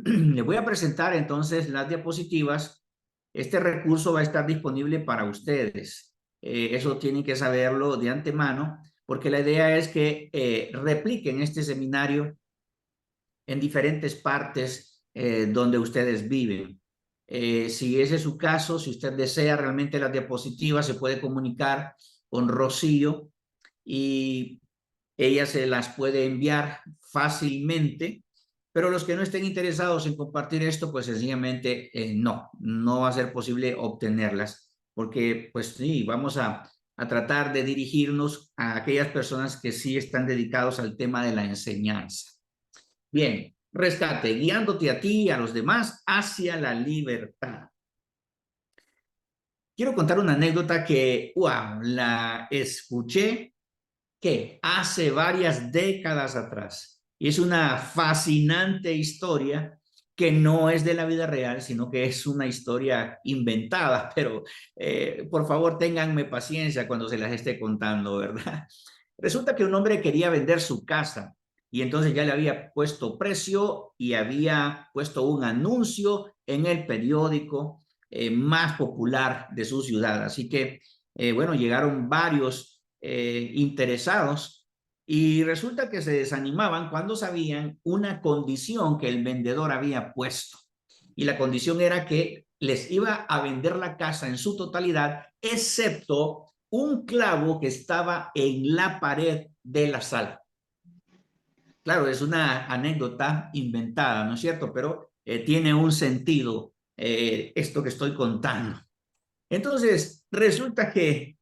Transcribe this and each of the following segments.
Les voy a presentar entonces las diapositivas. Este recurso va a estar disponible para ustedes. Eso tienen que saberlo de antemano, porque la idea es que repliquen este seminario en diferentes partes donde ustedes viven. Si ese es su caso, si usted desea realmente las diapositivas, se puede comunicar con Rocío y ella se las puede enviar fácilmente, pero los que no estén interesados en compartir esto, pues sencillamente no va a ser posible obtenerlas, porque pues sí, vamos a tratar de dirigirnos a aquellas personas que sí están dedicados al tema de la enseñanza. Bien, rescate, guiándote a ti y a los demás hacia la libertad. Quiero contar una anécdota que, wow, la escuché que hace varias décadas atrás. Y es una fascinante historia que no es de la vida real, sino que es una historia inventada, pero por favor ténganme paciencia cuando se las esté contando, ¿verdad? Resulta que un hombre quería vender su casa y entonces ya le había puesto precio y había puesto un anuncio en el periódico más popular de su ciudad. Así que, bueno, llegaron varios interesados y resulta que se desanimaban cuando sabían una condición que el vendedor había puesto. Y la condición era que les iba a vender la casa en su totalidad, excepto un clavo que estaba en la pared de la sala. Claro, es una anécdota inventada, ¿no es cierto? Pero tiene un sentido esto que estoy contando. Entonces, resulta que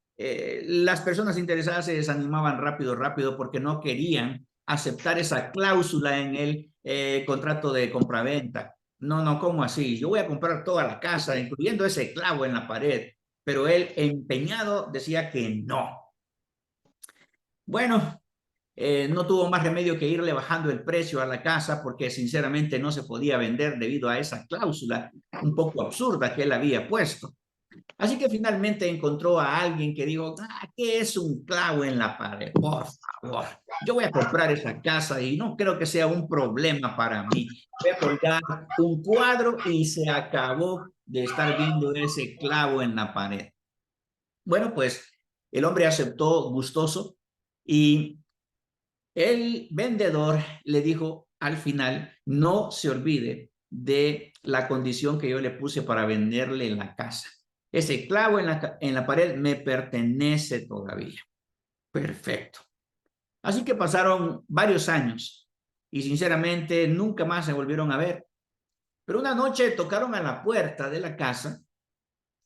las personas interesadas se desanimaban rápido, porque no querían aceptar esa cláusula en el contrato de compraventa. No, ¿cómo así? Yo voy a comprar toda la casa, incluyendo ese clavo en la pared. Pero él, empeñado, decía que no. Bueno, no tuvo más remedio que irle bajando el precio a la casa porque sinceramente no se podía vender debido a esa cláusula un poco absurda que él había puesto. Así que finalmente encontró a alguien que dijo, ¿qué es un clavo en la pared? Por favor, yo voy a comprar esa casa y no creo que sea un problema para mí. Voy a colgar un cuadro y se acabó de estar viendo ese clavo en la pared. Bueno, pues el hombre aceptó gustoso y el vendedor le dijo al final, no se olvide de la condición que yo le puse para venderle la casa. Ese clavo en la pared me pertenece todavía. Perfecto. Así que pasaron varios años y sinceramente nunca más se volvieron a ver. Pero una noche tocaron a la puerta de la casa,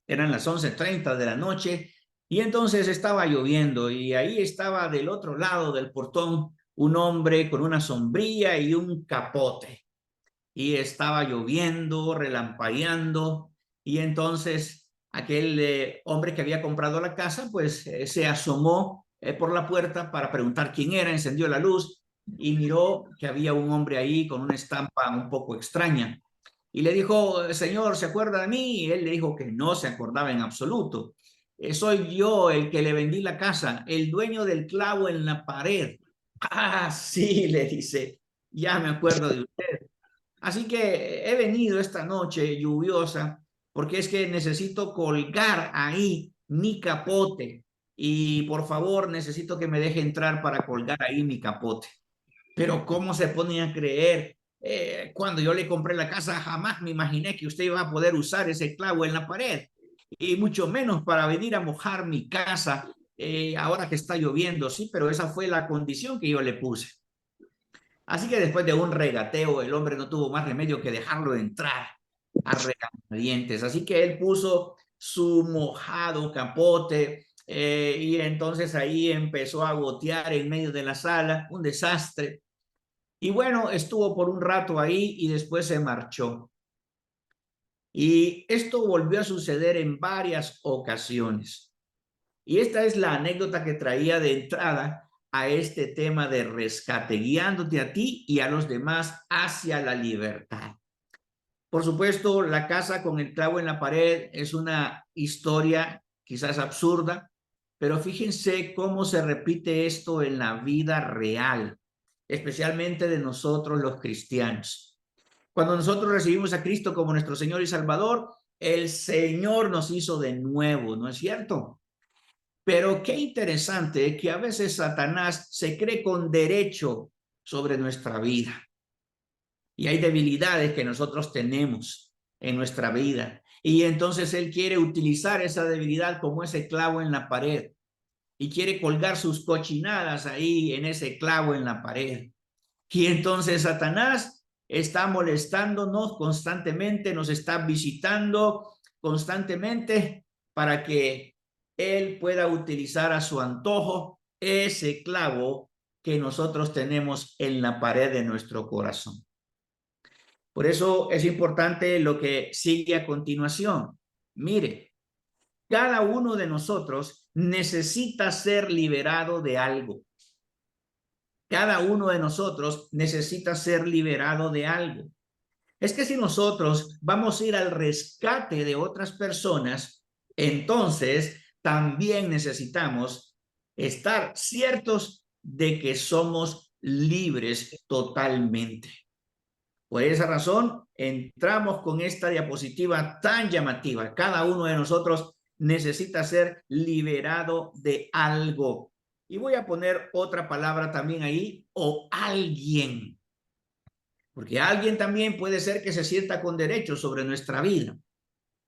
eran las 11:30 de la noche y entonces estaba lloviendo y ahí estaba del otro lado del portón un hombre con una sombrilla y un capote. Y estaba lloviendo, relampagueando, y entonces aquel hombre que había comprado la casa, pues se asomó por la puerta para preguntar quién era, encendió la luz y miró que había un hombre ahí con una estampa un poco extraña. Y le dijo, señor, ¿se acuerda de mí? Y él le dijo que no se acordaba en absoluto. Soy yo el que le vendí la casa, el dueño del clavo en la pared. Ah, sí, le dice, ya me acuerdo de usted. Así que he venido esta noche lluviosa porque es que necesito colgar ahí mi capote y por favor necesito que me deje entrar para colgar ahí mi capote. Pero ¿cómo se pone a creer? Cuando yo le compré la casa jamás me imaginé que usted iba a poder usar ese clavo en la pared y mucho menos para venir a mojar mi casa ahora que está lloviendo. Sí, pero esa fue la condición que yo le puse. Así que después de un regateo, el hombre no tuvo más remedio que dejarlo entrar a regañadientes. Así que él puso su mojado capote y entonces ahí empezó a gotear en medio de la sala, un desastre. Y bueno, estuvo por un rato ahí y después se marchó. Y esto volvió a suceder en varias ocasiones. Y esta es la anécdota que traía de entrada a este tema de rescate, guiándote a ti y a los demás hacia la libertad. Por supuesto, la casa con el clavo en la pared es una historia quizás absurda, pero fíjense cómo se repite esto en la vida real, especialmente de nosotros los cristianos. Cuando nosotros recibimos a Cristo como nuestro Señor y Salvador, el Señor nos hizo de nuevo, ¿no es cierto? Pero qué interesante que a veces Satanás se cree con derecho sobre nuestra vida. Y hay debilidades que nosotros tenemos en nuestra vida. Y entonces él quiere utilizar esa debilidad como ese clavo en la pared. Y quiere colgar sus cochinadas ahí en ese clavo en la pared. Y entonces Satanás está molestándonos constantemente, nos está visitando constantemente para que él pueda utilizar a su antojo ese clavo que nosotros tenemos en la pared de nuestro corazón. Por eso es importante lo que sigue a continuación. Mire, cada uno de nosotros necesita ser liberado de algo. Cada uno de nosotros necesita ser liberado de algo. Es que si nosotros vamos a ir al rescate de otras personas, entonces también necesitamos estar ciertos de que somos libres totalmente. Por esa razón, entramos con esta diapositiva tan llamativa. Cada uno de nosotros necesita ser liberado de algo. Y voy a poner otra palabra también ahí, o alguien. Porque alguien también puede ser que se sienta con derechos sobre nuestra vida.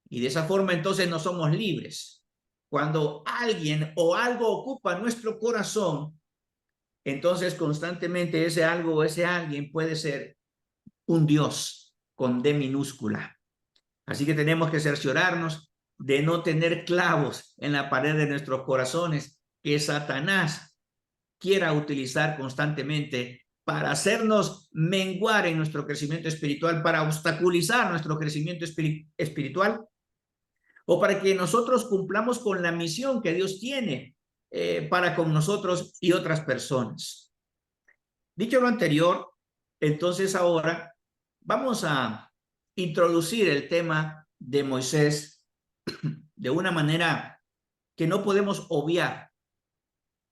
Y de esa forma entonces no somos libres. Cuando alguien o algo ocupa nuestro corazón, entonces constantemente ese algo o ese alguien puede ser un Dios con D minúscula. Así que tenemos que cerciorarnos de no tener clavos en la pared de nuestros corazones que Satanás quiera utilizar constantemente para hacernos menguar en nuestro crecimiento espiritual, para obstaculizar nuestro crecimiento espiritual, o para que nosotros cumplamos con la misión que Dios tiene para con nosotros y otras personas. Dicho lo anterior, entonces ahora vamos a introducir el tema de Moisés de una manera que no podemos obviar,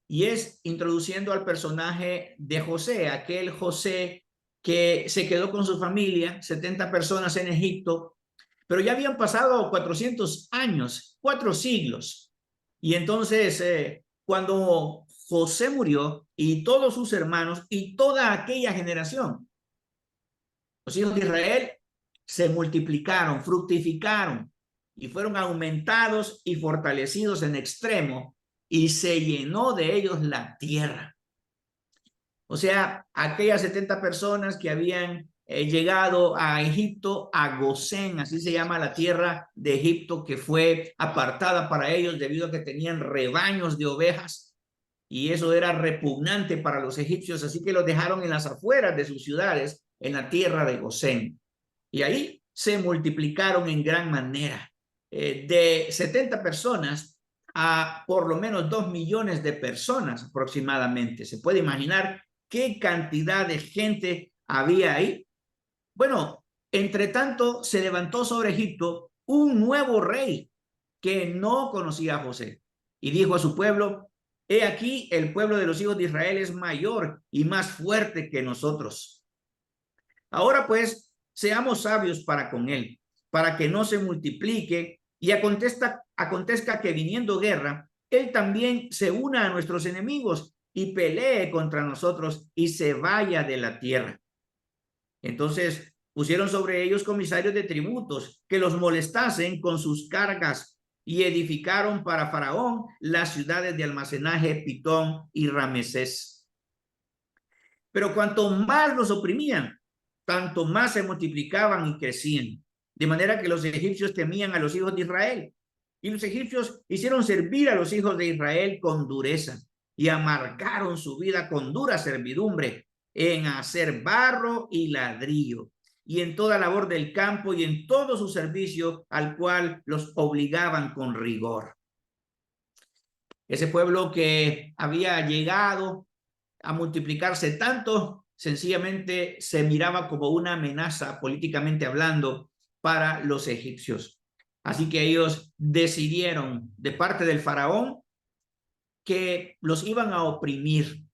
y es introduciendo al personaje de José, aquel José que se quedó con su familia, 70 personas en Egipto, pero ya habían pasado 400 años, 4 siglos. Y entonces, cuando José murió y todos sus hermanos y toda aquella generación, los hijos de Israel se multiplicaron, fructificaron y fueron aumentados y fortalecidos en extremo, y se llenó de ellos la tierra. O sea, aquellas 70 personas que habían llegado a Egipto, a Gosén, así se llama la tierra de Egipto, que fue apartada para ellos debido a que tenían rebaños de ovejas, y eso era repugnante para los egipcios, así que los dejaron en las afueras de sus ciudades, en la tierra de Gosén. Y ahí se multiplicaron en gran manera. De 70 personas a por lo menos 2 millones de personas aproximadamente. ¿Se puede imaginar qué cantidad de gente había ahí? Bueno, entre tanto se levantó sobre Egipto un nuevo rey que no conocía a José y dijo a su pueblo: he aquí, el pueblo de los hijos de Israel es mayor y más fuerte que nosotros. Ahora pues, seamos sabios para con él, para que no se multiplique y acontezca que viniendo guerra, él también se una a nuestros enemigos y pelee contra nosotros y se vaya de la tierra. Entonces pusieron sobre ellos comisarios de tributos que los molestasen con sus cargas, y edificaron para Faraón las ciudades de almacenaje Pitón y Ramesés. Pero cuanto más los oprimían, tanto más se multiplicaban y crecían, de manera que los egipcios temían a los hijos de Israel. Y los egipcios hicieron servir a los hijos de Israel con dureza y amargaron su vida con dura servidumbre en hacer barro y ladrillo, y en toda labor del campo y en todo su servicio al cual los obligaban con rigor. Ese pueblo que había llegado a multiplicarse tanto, sencillamente se miraba como una amenaza políticamente hablando para los egipcios. Así que ellos decidieron de parte del faraón que los iban a oprimir.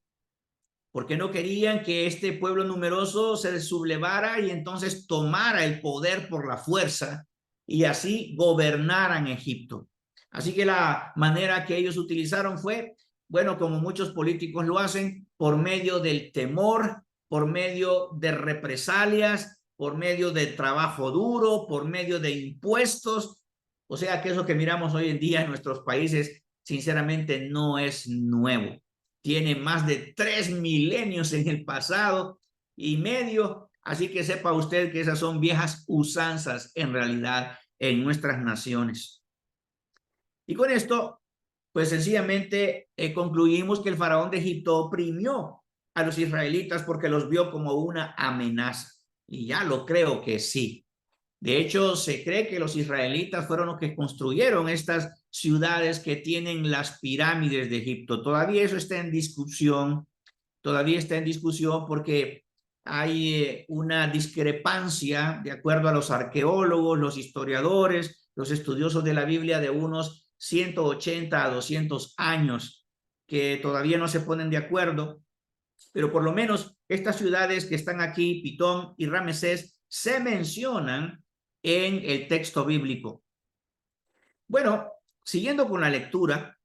porque no querían que este pueblo numeroso se sublevara y entonces tomara el poder por la fuerza y así gobernaran Egipto. Así que la manera que ellos utilizaron fue, bueno, como muchos políticos lo hacen, por medio del temor, por medio de represalias, por medio de trabajo duro, por medio de impuestos. O sea que eso que miramos hoy en día en nuestros países, sinceramente, no es nuevo. Tiene más de 3 milenios en el pasado y medio, así que sepa usted que esas son viejas usanzas en realidad en nuestras naciones. Y con esto, pues sencillamente concluimos que el faraón de Egipto oprimió a los israelitas porque los vio como una amenaza. Y ya lo creo que sí. De hecho, se cree que los israelitas fueron los que construyeron estas ciudades que tienen las pirámides de Egipto. Todavía eso está en discusión, porque hay una discrepancia, de acuerdo a los arqueólogos, los historiadores, los estudiosos de la Biblia, de unos 180 a 200 años, que todavía no se ponen de acuerdo, pero por lo menos estas ciudades que están aquí, Pitón y Ramesés, se mencionan en el texto bíblico. Bueno, siguiendo con la lectura,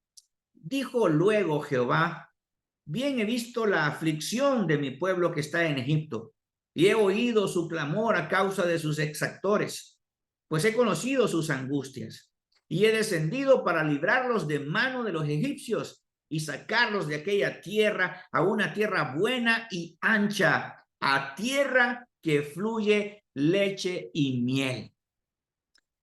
dijo luego Jehová: bien he visto la aflicción de mi pueblo que está en Egipto, y he oído su clamor a causa de sus exactores, pues he conocido sus angustias, y he descendido para librarlos de mano de los egipcios y sacarlos de aquella tierra a una tierra buena y ancha, a tierra que fluye leche y miel.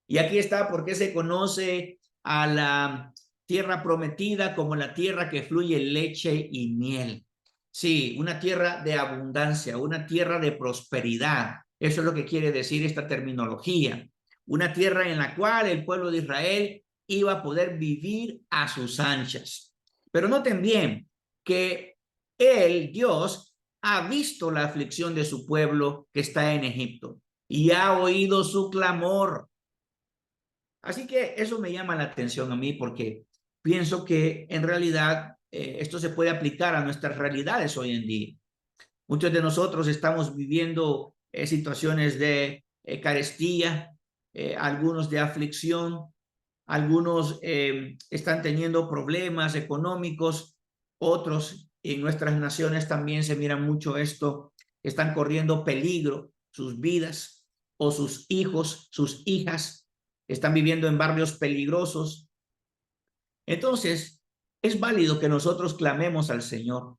Y aquí está por qué se conoce a la tierra prometida como la tierra que fluye leche y miel. Sí, una tierra de abundancia, una tierra de prosperidad. Eso es lo que quiere decir esta terminología. Una tierra en la cual el pueblo de Israel iba a poder vivir a sus anchas. Pero noten bien que él, Dios, ha visto la aflicción de su pueblo que está en Egipto y ha oído su clamor. Así que eso me llama la atención a mí porque pienso que en realidad esto se puede aplicar a nuestras realidades hoy en día. Muchos de nosotros estamos viviendo situaciones de carestía, algunos de aflicción, algunos están teniendo problemas económicos, otros en nuestras naciones también se mira mucho esto, están corriendo peligro sus vidas o sus hijos, sus hijas, están viviendo en barrios peligrosos. Entonces, es válido que nosotros clamemos al Señor,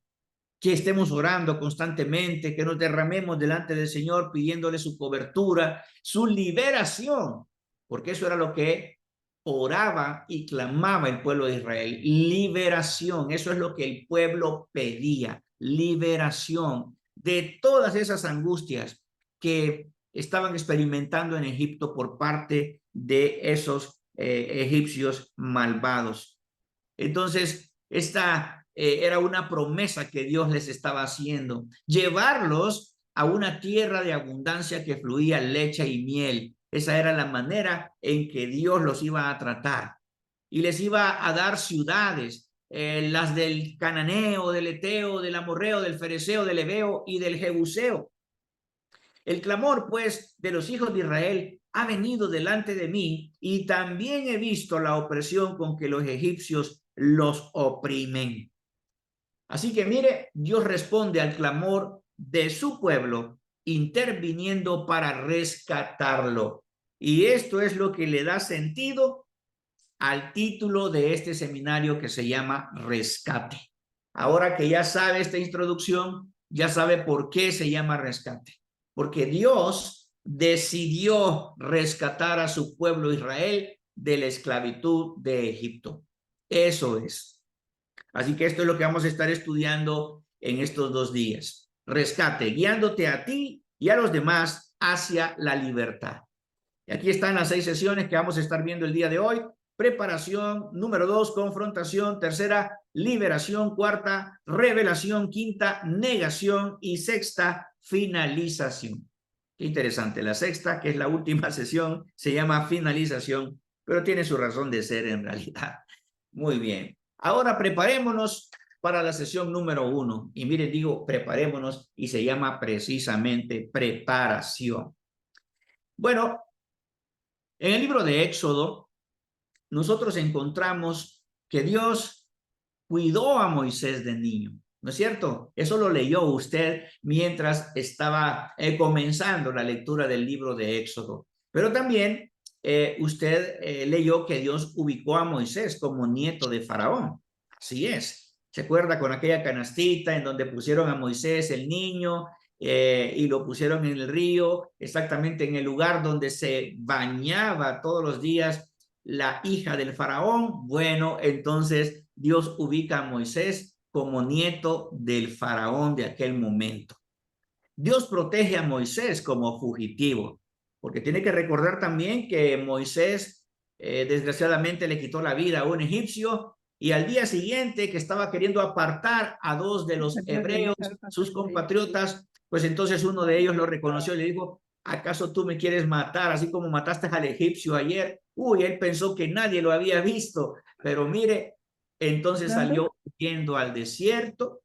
que estemos orando constantemente, que nos derramemos delante del Señor pidiéndole su cobertura, su liberación, porque eso era lo que oraba y clamaba el pueblo de Israel, liberación, eso es lo que el pueblo pedía, liberación de todas esas angustias que estaban experimentando en Egipto por parte de esos egipcios malvados. Entonces, esta era una promesa que Dios les estaba haciendo, llevarlos a una tierra de abundancia que fluía leche y miel. Esa era la manera en que Dios los iba a tratar y les iba a dar ciudades, las del cananeo, del eteo, del amorreo, del fereceo, del heveo y del jebuseo. El clamor, pues, de los hijos de Israel ha venido delante de mí y también he visto la opresión con que los egipcios los oprimen. Así que mire, Dios responde al clamor de su pueblo interviniendo para rescatarlo. Y esto es lo que le da sentido al título de este seminario que se llama Rescate. Ahora que ya sabe esta introducción, ya sabe por qué se llama rescate. Porque Dios decidió rescatar a su pueblo Israel de la esclavitud de Egipto. Eso es. Así que esto es lo que vamos a estar estudiando en estos 2 días. Rescate, guiándote a ti y a los demás hacia la libertad. Y aquí están las 6 sesiones que vamos a estar viendo el día de hoy. Preparación, número 2, confrontación, tercera, liberación, cuarta, revelación, quinta, negación y sexta, finalización. Qué interesante, la sexta, que es la última sesión, se llama finalización, pero tiene su razón de ser en realidad. Muy bien, ahora preparémonos para la sesión número 1. Y miren, digo, preparémonos y se llama precisamente preparación. Bueno, en el libro de Éxodo, nosotros encontramos que Dios cuidó a Moisés de niño, ¿no es cierto? Eso lo leyó usted mientras estaba comenzando la lectura del libro de Éxodo. Pero también usted leyó que Dios ubicó a Moisés como nieto de Faraón. Así es. ¿Se acuerda con aquella canastita en donde pusieron a Moisés, el niño, y lo pusieron en el río, exactamente en el lugar donde se bañaba todos los días la hija del faraón? Bueno, entonces Dios ubica a Moisés como nieto del faraón de aquel momento. Dios protege a Moisés como fugitivo, porque tiene que recordar también que Moisés desgraciadamente le quitó la vida a un egipcio, y al día siguiente, que estaba queriendo apartar a dos de los hebreos, sus compatriotas, pues entonces uno de ellos lo reconoció y le dijo: ¿acaso tú me quieres matar así como mataste al egipcio ayer? Uy, él pensó que nadie lo había visto, pero mire, entonces salió huyendo al desierto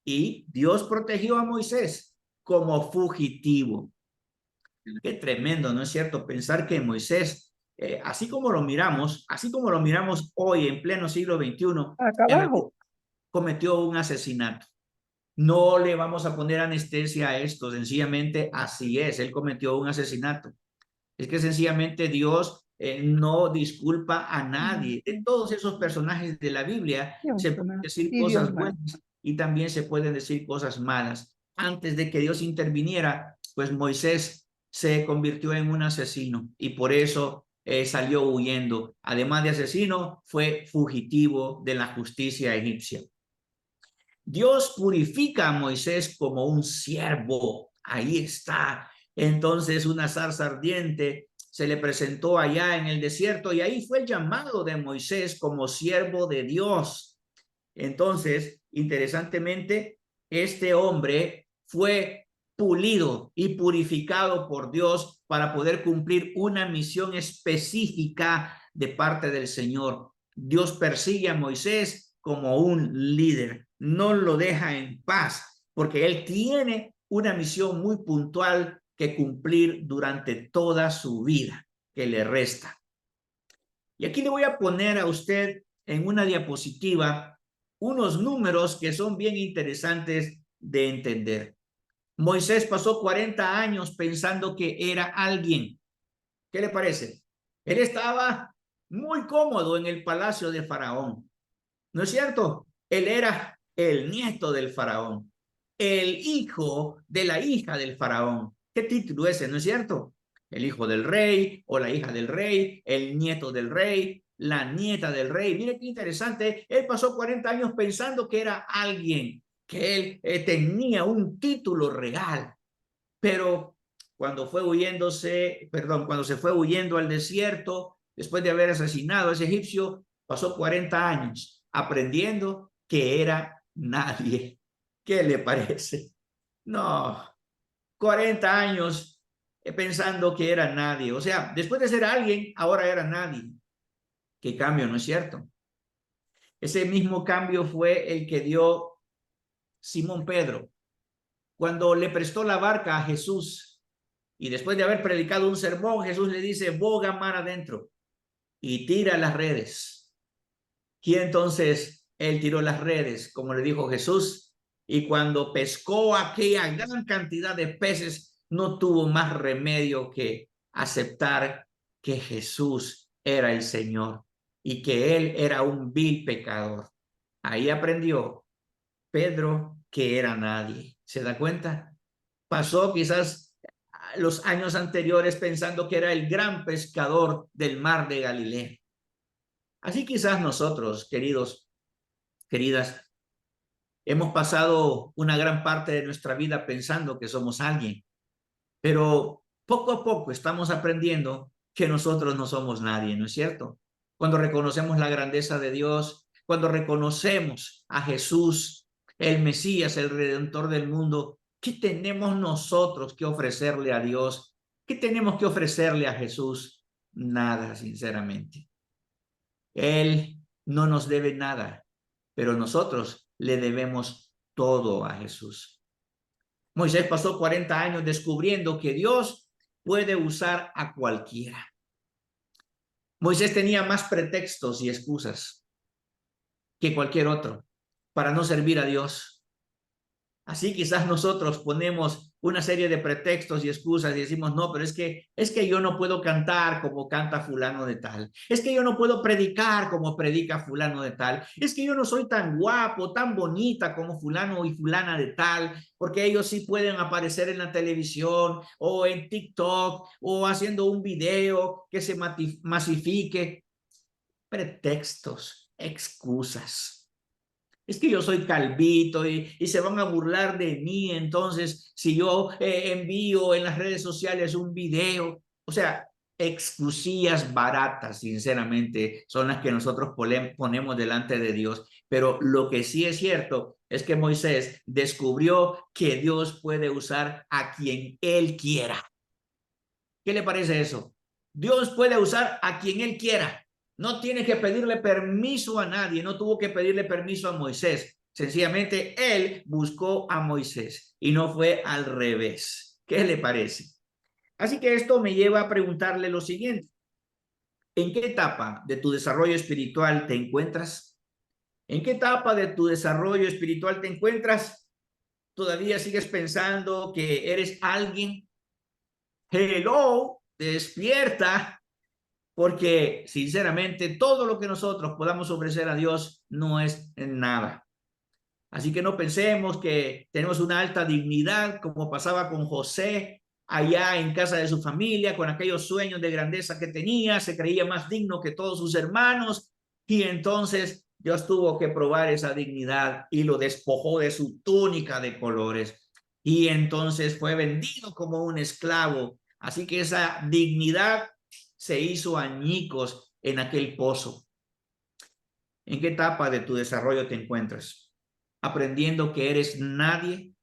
y Dios protegió a Moisés como fugitivo. Qué tremendo, ¿no es cierto? Pensar que Moisés, así como lo miramos, hoy en pleno siglo XXI, Acá en realidad abajo. cometió un asesinato. No le vamos a poner anestesia a esto, sencillamente así es, él cometió un asesinato. Es que sencillamente Dios no disculpa a nadie. De todos esos personajes de la Biblia se pueden decir Y Dios cosas más. buenas y también se pueden decir cosas malas. Antes de que Dios interviniera, pues Moisés se convirtió en un asesino y por eso salió huyendo. Además de asesino, fue fugitivo de la justicia egipcia. Dios purifica a Moisés como un siervo. Ahí está. Entonces una zarza ardiente se le presentó allá en el desierto y ahí fue el llamado de Moisés como siervo de Dios. Entonces, interesantemente, este hombre fue pulido y purificado por Dios para poder cumplir una misión específica de parte del Señor. Dios persigue a Moisés como un líder, no lo deja en paz, porque él tiene una misión muy puntual que cumplir durante toda su vida que le resta. Y aquí le voy a poner a usted en una diapositiva unos números que son bien interesantes de entender. Moisés pasó 40 años pensando que era alguien. ¿Qué le parece? Él estaba muy cómodo en el palacio de Faraón. ¿No es cierto? Él era el nieto del faraón, el hijo de la hija del faraón. ¿Qué título ese, no es cierto? El hijo del rey o la hija del rey, el nieto del rey, la nieta del rey. Mire qué interesante. Él pasó 40 años pensando que era alguien, que él tenía un título real. Pero cuando se fue huyendo al desierto, después de haber asesinado a ese egipcio, pasó 40 años aprendiendo que era nadie. ¿Qué le parece? No, 40 años pensando que era nadie. O sea, después de ser alguien, ahora era nadie. ¿Qué cambio, no es cierto? Ese mismo cambio fue el que dio Simón Pedro cuando le prestó la barca a Jesús. Y después de haber predicado un sermón, Jesús le dice: boga mar adentro y tira las redes. Y entonces él tiró las redes, como le dijo Jesús, y cuando pescó aquella gran cantidad de peces, no tuvo más remedio que aceptar que Jesús era el Señor y que él era un vil pecador. Ahí aprendió Pedro que era nadie. ¿Se da cuenta? Pasó quizás los años anteriores pensando que era el gran pescador del mar de Galilea. Así quizás nosotros, queridos, queridas, hemos pasado una gran parte de nuestra vida pensando que somos alguien, pero poco a poco estamos aprendiendo que nosotros no somos nadie, ¿no es cierto? Cuando reconocemos la grandeza de Dios, cuando reconocemos a Jesús, el Mesías, el Redentor del mundo, ¿qué tenemos nosotros que ofrecerle a Dios? ¿Qué tenemos que ofrecerle a Jesús? Nada, sinceramente. Él no nos debe nada, pero nosotros le debemos todo a Jesús. Moisés pasó 40 años descubriendo que Dios puede usar a cualquiera. Moisés tenía más pretextos y excusas que cualquier otro para no servir a Dios. Así quizás nosotros ponemos una serie de pretextos y excusas y decimos, no, pero es que yo no puedo cantar como canta fulano de tal. Es que yo no puedo predicar como predica fulano de tal. Es que yo no soy tan guapo, tan bonita como fulano y fulana de tal, porque ellos sí pueden aparecer en la televisión o en TikTok o haciendo un video que se masifique. Pretextos, excusas. Es que yo soy calvito y se van a burlar de mí, entonces si yo envío en las redes sociales un video, o sea, excusías baratas, sinceramente, son las que nosotros ponemos delante de Dios. Pero lo que sí es cierto es que Moisés descubrió que Dios puede usar a quien Él quiera. ¿Qué le parece eso? Dios puede usar a quien Él quiera. No tiene que pedirle permiso a nadie, no tuvo que pedirle permiso a Moisés. Sencillamente Él buscó a Moisés y no fue al revés. ¿Qué le parece? Así que esto me lleva a preguntarle lo siguiente. ¿En qué etapa de tu desarrollo espiritual te encuentras? ¿En qué etapa de tu desarrollo espiritual te encuentras? ¿Todavía sigues pensando que eres alguien? Hello, despierta. Porque sinceramente todo lo que nosotros podamos ofrecer a Dios no es nada. Así que no pensemos que tenemos una alta dignidad como pasaba con José allá en casa de su familia, con aquellos sueños de grandeza que tenía, se creía más digno que todos sus hermanos y entonces Dios tuvo que probar esa dignidad y lo despojó de su túnica de colores y entonces fue vendido como un esclavo. Así que esa dignidad se hizo añicos en aquel pozo. ¿En qué etapa de tu desarrollo te encuentras? ¿Aprendiendo que eres nadie?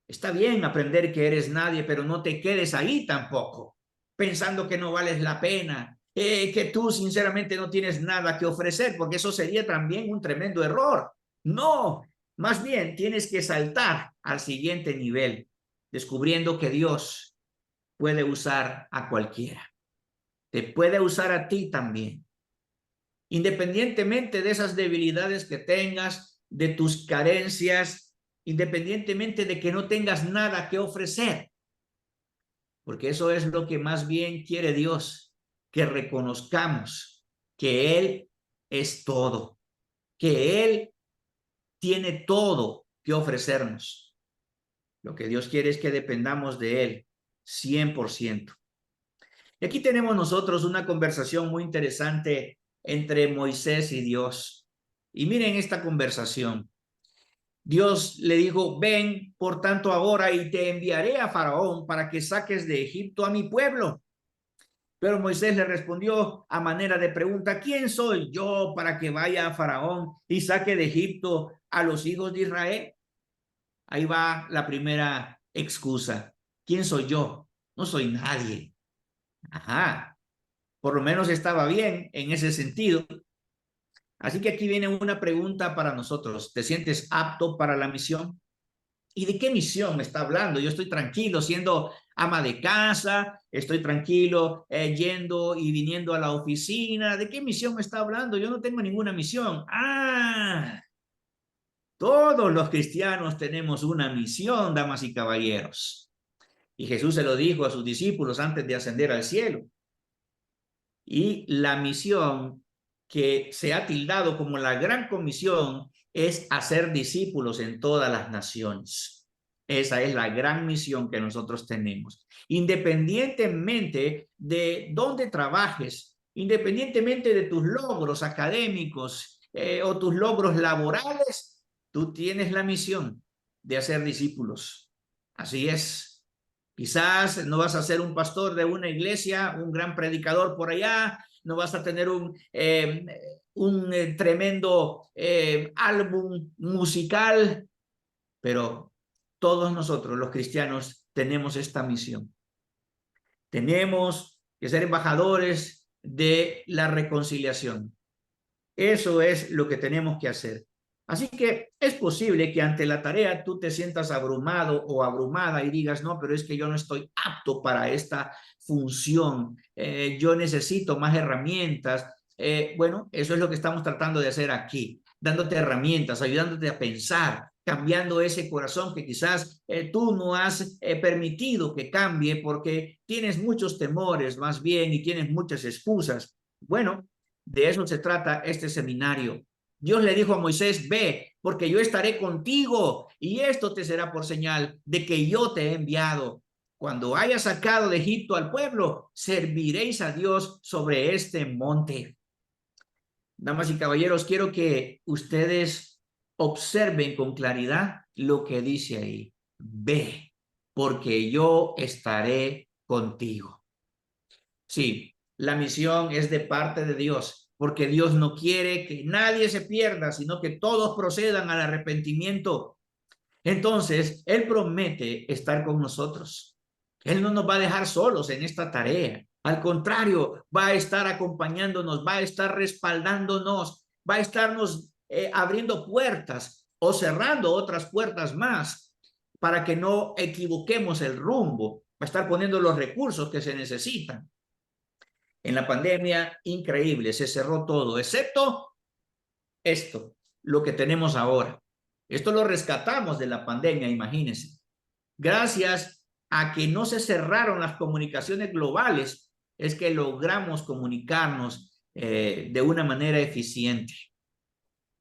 Está bien aprender que eres nadie, pero no te quedes ahí tampoco, pensando que no vales la pena, que tú sinceramente no tienes nada que ofrecer, porque eso sería también un tremendo error. No, más bien tienes que saltar al siguiente nivel, descubriendo que Dios puede usar a cualquiera. Te puede usar a ti también. Independientemente de esas debilidades que tengas, de tus carencias, independientemente de que no tengas nada que ofrecer, porque eso es lo que más bien quiere Dios, que reconozcamos que Él es todo, que Él tiene todo que ofrecernos. Lo que Dios quiere es que dependamos de Él 100%. Y aquí tenemos nosotros una conversación muy interesante entre Moisés y Dios. Y miren esta conversación. Dios le dijo, ven por tanto ahora y te enviaré a Faraón para que saques de Egipto a mi pueblo. Pero Moisés le respondió a manera de pregunta, ¿quién soy yo para que vaya a Faraón y saque de Egipto a los hijos de Israel? Ahí va la primera excusa. ¿Quién soy yo? No soy nadie. Ajá, por lo menos estaba bien en ese sentido. Así que aquí viene una pregunta para nosotros. ¿Te sientes apto para la misión? ¿Y de qué misión me está hablando? Yo estoy tranquilo siendo ama de casa, estoy tranquilo yendo y viniendo a la oficina. ¿De qué misión me está hablando? Yo no tengo ninguna misión. Ah, todos los cristianos tenemos una misión, damas y caballeros. Y Jesús se lo dijo a sus discípulos antes de ascender al cielo. Y la misión que se ha tildado como la gran comisión es hacer discípulos en todas las naciones. Esa es la gran misión que nosotros tenemos. Independientemente de dónde trabajes, independientemente de tus logros académicos o tus logros laborales, tú tienes la misión de hacer discípulos. Así es. Quizás no vas a ser un pastor de una iglesia, un gran predicador por allá, no vas a tener un tremendo álbum musical, pero todos nosotros, los cristianos, tenemos esta misión. Tenemos que ser embajadores de la reconciliación. Eso es lo que tenemos que hacer. Así que es posible que ante la tarea tú te sientas abrumado o abrumada y digas, no, pero es que yo no estoy apto para esta función, yo necesito más herramientas. Bueno, eso es lo que estamos tratando de hacer aquí, dándote herramientas, ayudándote a pensar, cambiando ese corazón que quizás tú no has permitido que cambie porque tienes muchos temores más bien y tienes muchas excusas. Bueno, de eso se trata este seminario. Dios le dijo a Moisés, ve, porque yo estaré contigo y esto te será por señal de que yo te he enviado. Cuando hayas sacado de Egipto al pueblo, serviréis a Dios sobre este monte. Damas y caballeros, quiero que ustedes observen con claridad lo que dice ahí. Ve, porque yo estaré contigo. Sí, la misión es de parte de Dios, porque Dios no quiere que nadie se pierda, sino que todos procedan al arrepentimiento. Entonces, Él promete estar con nosotros. Él no nos va a dejar solos en esta tarea. Al contrario, va a estar acompañándonos, va a estar respaldándonos, va a estarnos abriendo puertas o cerrando otras puertas más para que no equivoquemos el rumbo, va a estar poniendo los recursos que se necesitan. En la pandemia, increíble, se cerró todo, excepto esto, lo que tenemos ahora. Esto lo rescatamos de la pandemia, imagínense. Gracias a que no se cerraron las comunicaciones globales, es que logramos comunicarnos de una manera eficiente.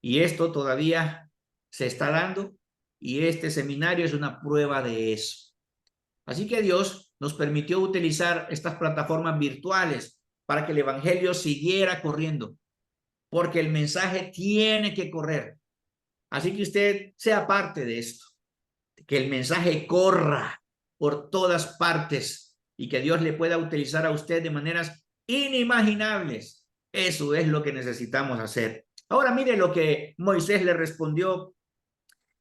Y esto todavía se está dando y este seminario es una prueba de eso. Así que Dios nos permitió utilizar estas plataformas virtuales para que el evangelio siguiera corriendo, porque el mensaje tiene que correr. Así que usted sea parte de esto, que el mensaje corra por todas partes y que Dios le pueda utilizar a usted de maneras inimaginables. Eso es lo que necesitamos hacer. Ahora mire lo que Moisés le respondió.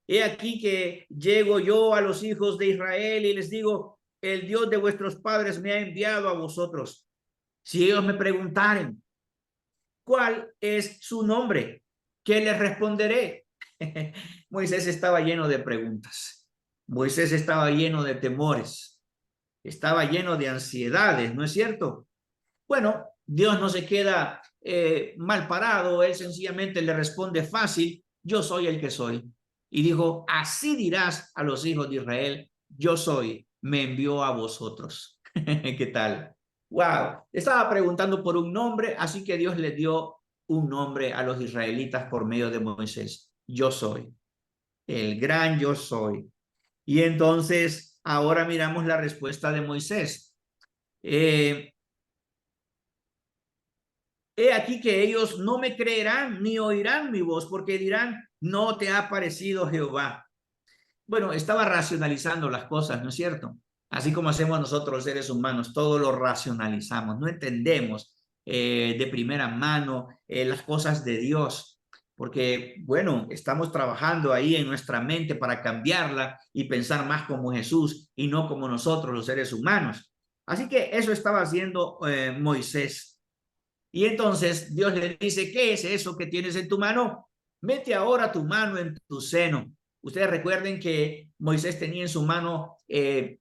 He aquí que llego yo a los hijos de Israel y les digo, el Dios de vuestros padres me ha enviado a vosotros. Si ellos me preguntaren, ¿cuál es su nombre? ¿Qué les responderé? Moisés estaba lleno de preguntas. Moisés estaba lleno de temores. Estaba lleno de ansiedades, ¿no es cierto? Bueno, Dios no se queda mal parado. Él sencillamente le responde fácil, yo soy el que soy. Y dijo, así dirás a los hijos de Israel, yo soy, me envió a vosotros. ¿Qué tal? Wow, estaba preguntando por un nombre, así que Dios le dio un nombre a los israelitas por medio de Moisés. Yo soy, el gran yo soy. Y entonces, ahora miramos la respuesta de Moisés. He aquí que ellos no me creerán ni oirán mi voz, porque dirán, no te ha parecido Jehová. Bueno, estaba racionalizando las cosas, ¿no es cierto? Así como hacemos nosotros los seres humanos, todo lo racionalizamos, no entendemos de primera mano las cosas de Dios, porque, bueno, estamos trabajando ahí en nuestra mente para cambiarla y pensar más como Jesús y no como nosotros los seres humanos. Así que eso estaba haciendo Moisés. Y entonces Dios le dice, ¿qué es eso que tienes en tu mano? Mete ahora tu mano en tu seno. Ustedes recuerden que Moisés tenía en su mano el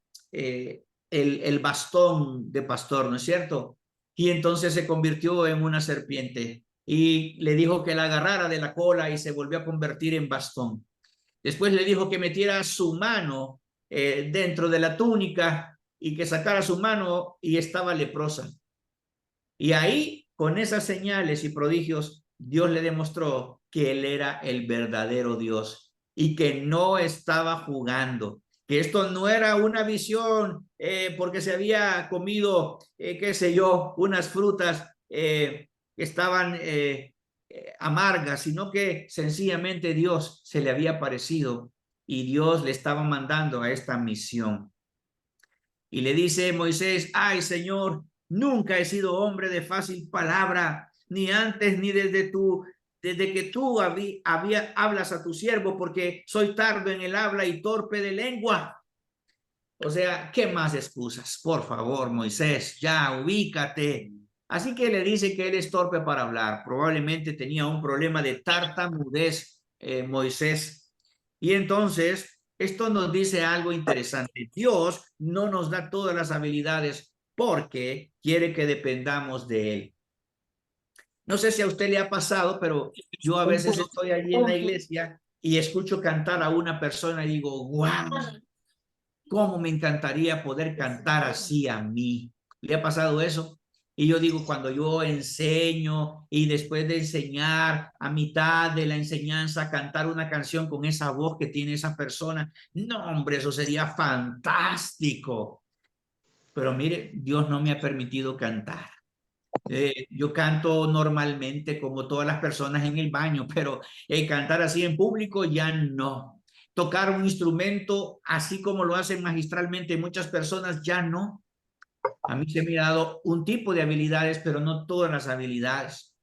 bastón de pastor, ¿no es cierto? Y entonces se convirtió en una serpiente y le dijo que la agarrara de la cola y se volvió a convertir en bastón. Después le dijo que metiera su mano dentro de la túnica y que sacara su mano y estaba leprosa. Y ahí, con esas señales y prodigios, Dios le demostró que Él era el verdadero Dios y que no estaba jugando, que esto no era una visión porque se había comido, qué sé yo, unas frutas que estaban amargas, sino que sencillamente Dios se le había aparecido y Dios le estaba mandando a esta misión. Y le dice Moisés, ay Señor, nunca he sido hombre de fácil palabra, ni antes ni desde que tú hablas a tu siervo, porque soy tardo en el habla y torpe de lengua. O sea, ¿qué más excusas? Por favor, Moisés, ya ubícate. Así que le dice que él es torpe para hablar. Probablemente tenía un problema de tartamudez. Moisés. Y entonces, esto nos dice algo interesante. Dios no nos da todas las habilidades porque quiere que dependamos de Él. No sé si a usted le ha pasado, pero yo a veces estoy allí en la iglesia y escucho cantar a una persona y digo, wow, cómo me encantaría poder cantar así a mí. ¿Le ha pasado eso? Y yo digo, cuando yo enseño y después de enseñar, a mitad de la enseñanza, cantar una canción con esa voz que tiene esa persona, no, hombre, eso sería fantástico. Pero mire, Dios no me ha permitido cantar. Yo canto normalmente como todas las personas en el baño, pero cantar así en público ya no. Tocar un instrumento así como lo hacen magistralmente muchas personas ya no. A mí se me ha dado un tipo de habilidades, pero no todas las habilidades.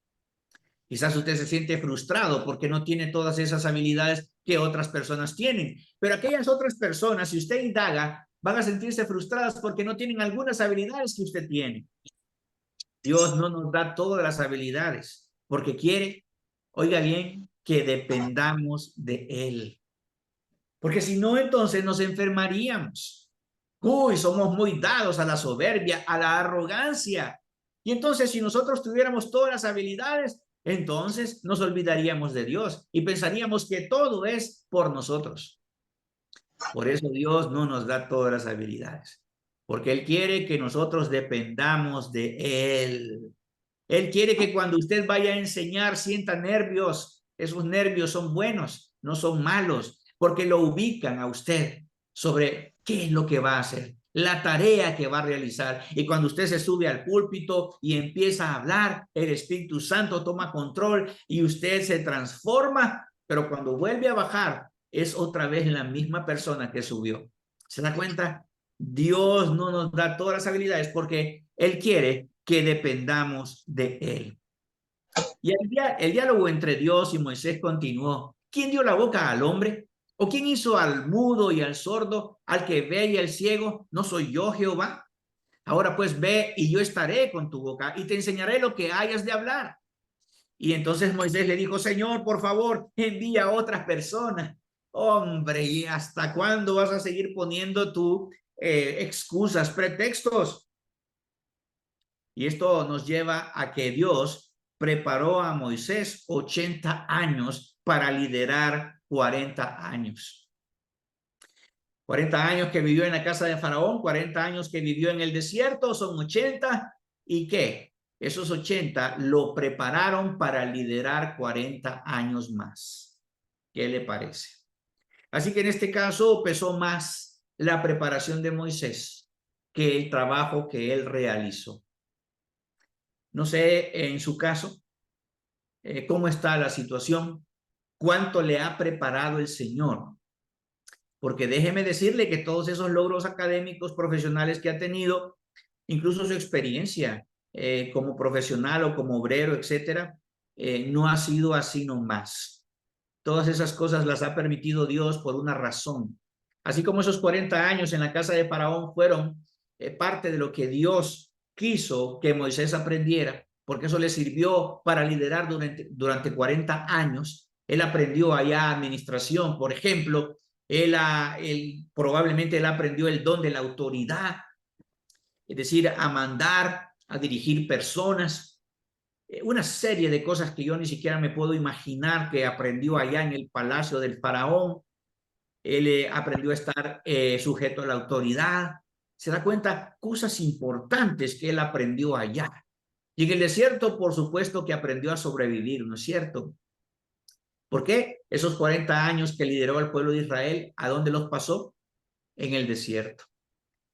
Quizás usted se siente frustrado porque no tiene todas esas habilidades que otras personas tienen, pero aquellas otras personas, si usted indaga, van a sentirse frustradas porque no tienen algunas habilidades que usted tiene. Dios no nos da todas las habilidades porque quiere, oiga bien, que dependamos de Él. Porque si no, entonces nos enfermaríamos. Uy, somos muy dados a la soberbia, a la arrogancia. Y entonces, si nosotros tuviéramos todas las habilidades, entonces nos olvidaríamos de Dios y pensaríamos que todo es por nosotros. Por eso Dios no nos da todas las habilidades, porque Él quiere que nosotros dependamos de Él. Él quiere que cuando usted vaya a enseñar sienta nervios. Esos nervios son buenos, no son malos, porque lo ubican a usted sobre qué es lo que va a hacer, la tarea que va a realizar. Y cuando usted se sube al púlpito y empieza a hablar, el Espíritu Santo toma control y usted se transforma, pero cuando vuelve a bajar, es otra vez la misma persona que subió. ¿Se da cuenta? Dios no nos da todas las habilidades porque Él quiere que dependamos de Él. Y el diálogo entre Dios y Moisés continuó. ¿Quién dio la boca al hombre? ¿O quién hizo al mudo y al sordo, al que ve y al ciego? ¿No soy yo, Jehová? Ahora pues ve y yo estaré con tu boca y te enseñaré lo que hayas de hablar. Y entonces Moisés le dijo, Señor, por favor, envía a otras personas. Hombre, ¿y hasta cuándo vas a seguir poniendo tú excusas, pretextos? Y esto nos lleva a que Dios preparó a Moisés 80 años para liderar 40 años. 40 años que vivió en la casa de Faraón, 40 años que vivió en el desierto, son 80. ¿Y qué? Esos 80 lo prepararon para liderar 40 años más. ¿Qué le parece? Así que en este caso pesó más la preparación de Moisés que el trabajo que él realizó. No sé, en su caso, cómo está la situación, cuánto le ha preparado el Señor. Porque déjeme decirle que todos esos logros académicos, profesionales que ha tenido, incluso su experiencia como profesional o como obrero, etcétera, no ha sido así nomás. Todas esas cosas las ha permitido Dios por una razón. Así como esos 40 años en la casa de Faraón fueron parte de lo que Dios quiso que Moisés aprendiera, porque eso le sirvió para liderar durante 40 años. Él aprendió allá administración, por ejemplo, probablemente él aprendió el don de la autoridad, es decir, a mandar, a dirigir personas, una serie de cosas que yo ni siquiera me puedo imaginar que aprendió allá en el palacio del faraón. Él aprendió a estar sujeto a la autoridad. Se da cuenta cosas importantes que él aprendió allá. Y en el desierto, por supuesto que aprendió a sobrevivir, ¿no es cierto? ¿Por qué? Esos 40 años que lideró al pueblo de Israel, ¿a dónde los pasó? En el desierto.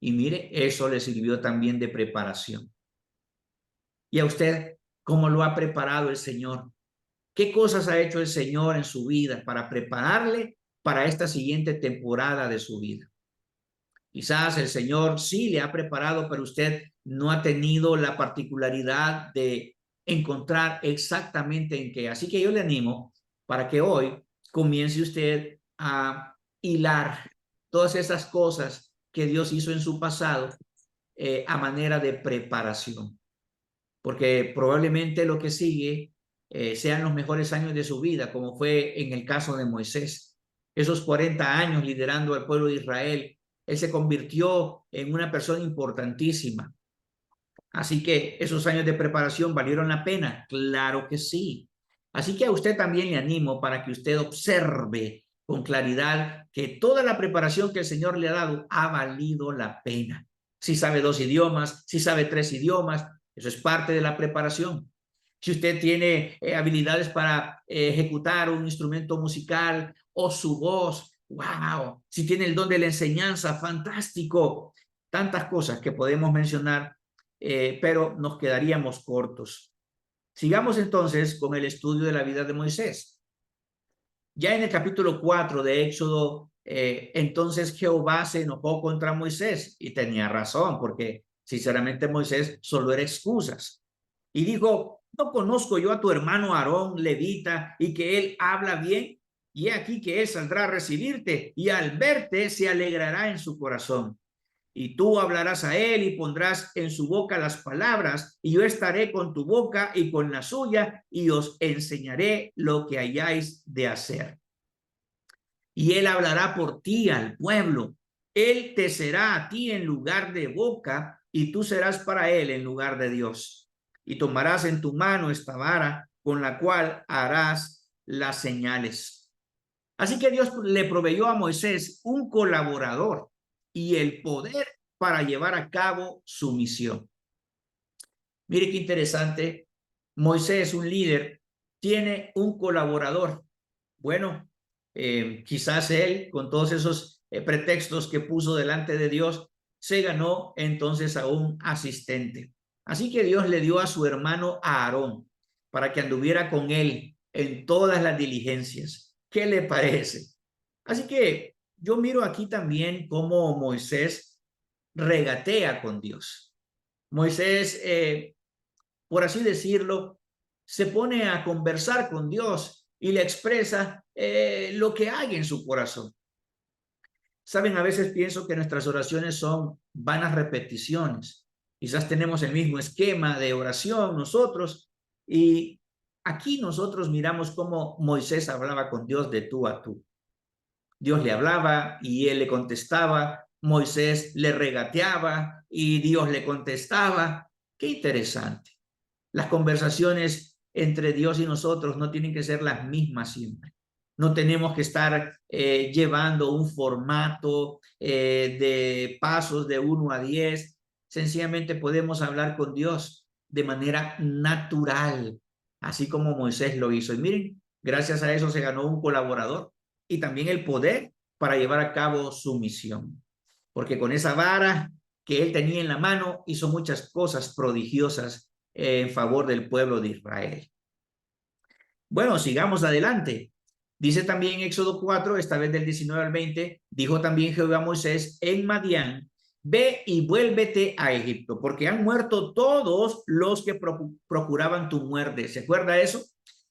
Y mire, eso le sirvió también de preparación. ¿Y a usted cómo lo ha preparado el Señor? ¿Qué cosas ha hecho el Señor en su vida para prepararle para esta siguiente temporada de su vida? Quizás el Señor sí le ha preparado, pero usted no ha tenido la particularidad de encontrar exactamente en qué. Así que yo le animo para que hoy comience usted a hilar todas esas cosas que Dios hizo en su pasado a manera de preparación. Porque probablemente lo que sigue sean los mejores años de su vida, como fue en el caso de Moisés. Esos 40 años liderando al pueblo de Israel, él se convirtió en una persona importantísima. Así que esos años de preparación valieron la pena. Claro que sí. Así que a usted también le animo para que usted observe con claridad que toda la preparación que el Señor le ha dado ha valido la pena. Si sabe 2 idiomas, si sabe 3 idiomas, eso es parte de la preparación. Si usted tiene habilidades para ejecutar un instrumento musical o su voz, wow. Si tiene el don de la enseñanza, fantástico. Tantas cosas que podemos mencionar, pero nos quedaríamos cortos. Sigamos entonces con el estudio de la vida de Moisés. Ya en el capítulo 4 de Éxodo, entonces Jehová se enojó contra Moisés y tenía razón, porque sinceramente Moisés solo era excusas. Y dijo, ¿no conozco yo a tu hermano Aarón, levita, y que él habla bien? Y he aquí que él saldrá a recibirte y al verte se alegrará en su corazón. Y tú hablarás a él y pondrás en su boca las palabras, y yo estaré con tu boca y con la suya, y os enseñaré lo que hayáis de hacer. Y él hablará por ti al pueblo. Él te será a ti en lugar de boca, y tú serás para él en lugar de Dios. Y tomarás en tu mano esta vara con la cual harás las señales. Así que Dios le proveyó a Moisés un colaborador y el poder para llevar a cabo su misión. Mire qué interesante. Moisés, un líder, tiene un colaborador. Bueno, quizás él, con todos esos pretextos que puso delante de Dios, se ganó entonces a un asistente. Así que Dios le dio a su hermano Aarón para que anduviera con él en todas las diligencias. ¿Qué le parece? Así que yo miro aquí también cómo Moisés regatea con Dios. Moisés, por así decirlo, se pone a conversar con Dios y le expresa lo que hay en su corazón. Saben, a veces pienso que nuestras oraciones son vanas repeticiones. Quizás tenemos el mismo esquema de oración nosotros, y aquí nosotros miramos cómo Moisés hablaba con Dios de tú a tú. Dios le hablaba y él le contestaba, Moisés le regateaba y Dios le contestaba. Qué interesante. Las conversaciones entre Dios y nosotros no tienen que ser las mismas siempre. No tenemos que estar llevando un formato de pasos de 1 a 10. Sencillamente podemos hablar con Dios de manera natural, así como Moisés lo hizo. Y miren, gracias a eso se ganó un colaborador y también el poder para llevar a cabo su misión. Porque con esa vara que él tenía en la mano hizo muchas cosas prodigiosas en favor del pueblo de Israel. Bueno, sigamos adelante. Dice también Éxodo 4, esta vez del 19 al 20, dijo también Jehová a Moisés en Madián, ve y vuélvete a Egipto, porque han muerto todos los que procuraban tu muerte. ¿Se acuerda eso?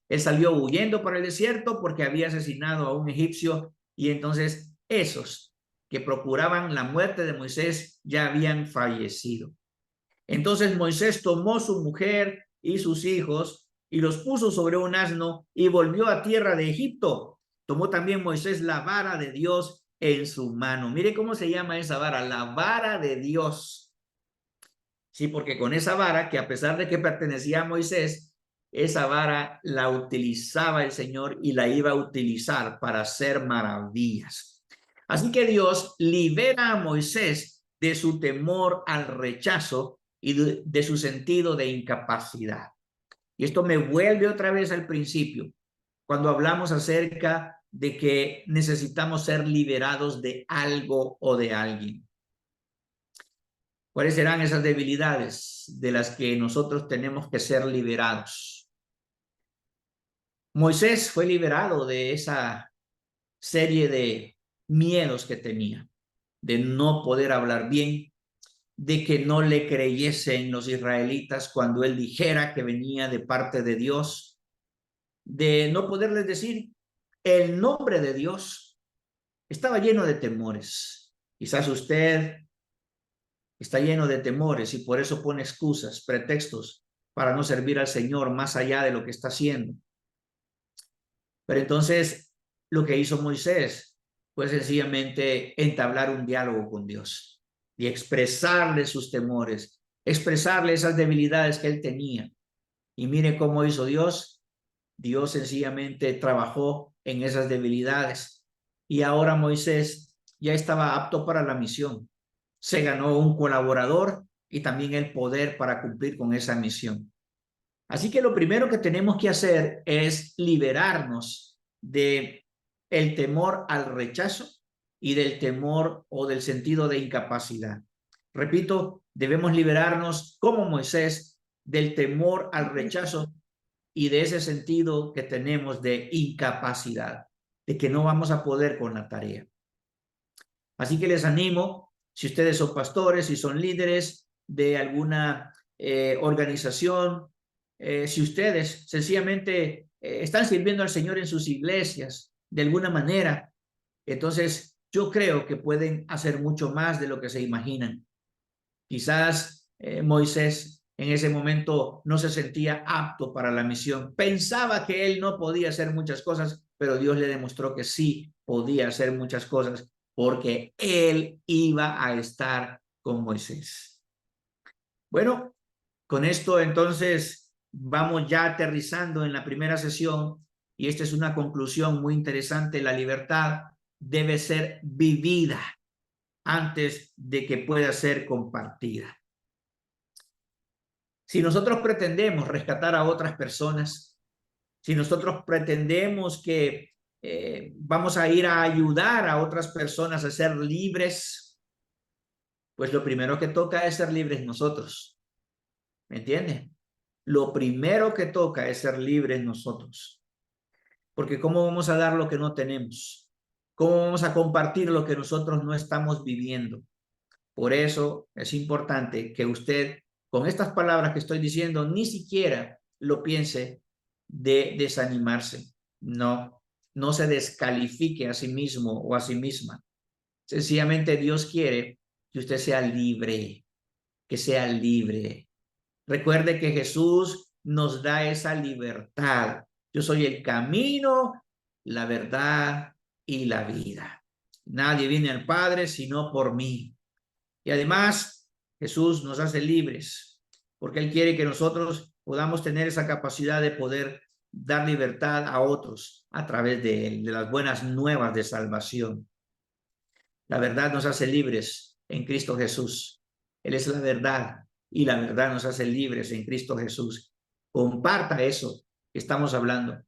Él salió huyendo por el desierto porque había asesinado a un egipcio, y entonces esos que procuraban la muerte de Moisés ya habían fallecido. Entonces Moisés tomó su mujer y sus hijos y los puso sobre un asno y volvió a tierra de Egipto. Tomó también Moisés la vara de Dios en su mano. Mire cómo se llama esa vara, la vara de Dios. Sí, porque con esa vara, que a pesar de que pertenecía a Moisés, esa vara la utilizaba el Señor y la iba a utilizar para hacer maravillas. Así que Dios libera a Moisés de su temor al rechazo y de su sentido de incapacidad. Y esto me vuelve otra vez al principio, cuando hablamos acerca de que necesitamos ser liberados de algo o de alguien. ¿Cuáles serán esas debilidades de las que nosotros tenemos que ser liberados? Moisés fue liberado de esa serie de miedos que tenía, de no poder hablar bien, de que no le creyesen los israelitas cuando él dijera que venía de parte de Dios, de no poderles decir el nombre de Dios. Estaba lleno de temores. Quizás usted está lleno de temores y por eso pone excusas, pretextos para no servir al Señor más allá de lo que está haciendo. Pero entonces lo que hizo Moisés fue sencillamente entablar un diálogo con Dios y expresarle sus temores, expresarle esas debilidades que él tenía. Y mire cómo hizo Dios. Dios sencillamente trabajó en esas debilidades. Y ahora Moisés ya estaba apto para la misión. Se ganó un colaborador y también el poder para cumplir con esa misión. Así que lo primero que tenemos que hacer es liberarnos de el temor al rechazo y del temor o del sentido de incapacidad. Repito, debemos liberarnos como Moisés del temor al rechazo y de ese sentido que tenemos de incapacidad, de que no vamos a poder con la tarea. Así que les animo, si ustedes son pastores, si son líderes de alguna organización, si ustedes sencillamente están sirviendo al Señor en sus iglesias de alguna manera, entonces yo creo que pueden hacer mucho más de lo que se imaginan. Quizás Moisés en ese momento no se sentía apto para la misión. Pensaba que él no podía hacer muchas cosas, pero Dios le demostró que sí podía hacer muchas cosas porque él iba a estar con Moisés. Bueno, con esto entonces vamos ya aterrizando en la primera sesión y esta es una conclusión muy interesante. La libertad debe ser vivida antes de que pueda ser compartida. Si nosotros pretendemos rescatar a otras personas, si nosotros pretendemos que vamos a ir a ayudar a otras personas a ser libres, pues lo primero que toca es ser libres nosotros. ¿Me entienden? Lo primero que toca es ser libres nosotros. Porque ¿cómo vamos a dar lo que no tenemos? ¿Cómo vamos a compartir lo que nosotros no estamos viviendo? Por eso es importante que usted, con estas palabras que estoy diciendo, ni siquiera lo piense de desanimarse. No, no se descalifique a sí mismo o a sí misma. Sencillamente Dios quiere que usted sea libre, que sea libre. Recuerde que Jesús nos da esa libertad. Yo soy el camino, la verdad y la vida. Nadie viene al Padre sino por mí. Y además, Jesús nos hace libres, porque Él quiere que nosotros podamos tener esa capacidad de poder dar libertad a otros a través de Él, de las buenas nuevas de salvación. La verdad nos hace libres en Cristo Jesús. Él es la verdad y la verdad nos hace libres en Cristo Jesús. Comparta eso que estamos hablando.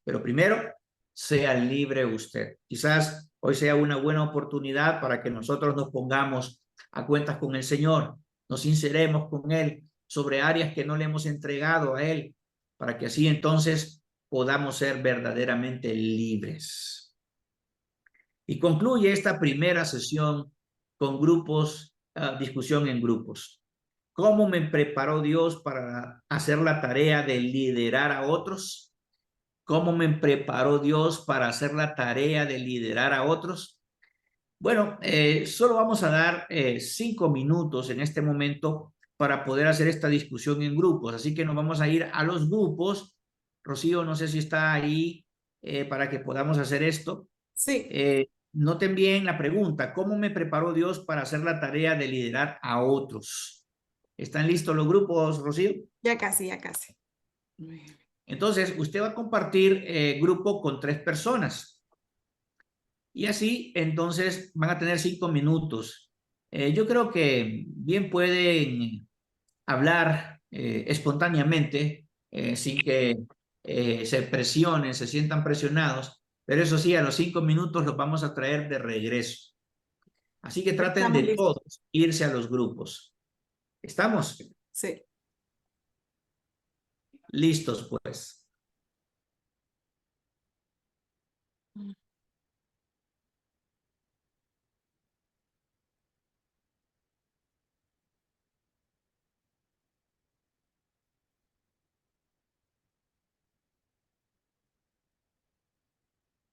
Pero primero, sea libre usted. Quizás hoy sea una buena oportunidad para que nosotros nos pongamos a cuentas con el Señor, nos sinceremos con Él sobre áreas que no le hemos entregado a Él, para que así entonces podamos ser verdaderamente libres. Y concluye esta primera sesión con grupos, discusión en grupos. ¿Cómo me preparó Dios para hacer la tarea de liderar a otros? ¿Cómo me preparó Dios para hacer la tarea de liderar a otros? Bueno, solo vamos a dar 5 minutos en este momento para poder hacer esta discusión en grupos. Así que nos vamos a ir a los grupos. Rocío, no sé si está ahí para que podamos hacer esto. Sí. Noten bien la pregunta, ¿cómo me preparó Dios para hacer la tarea de liderar a otros? ¿Están listos los grupos, Rocío? Ya casi, ya casi. Entonces, usted va a compartir grupo con 3 personas. Y así, entonces, van a tener 5 minutos. Yo creo que bien pueden hablar espontáneamente, sin que se presionen, se sientan presionados. Pero eso sí, a los 5 minutos los vamos a traer de regreso. Así que traten Estamos de listos. todos irse a los grupos. ¿Estamos? Sí. Listos, pues.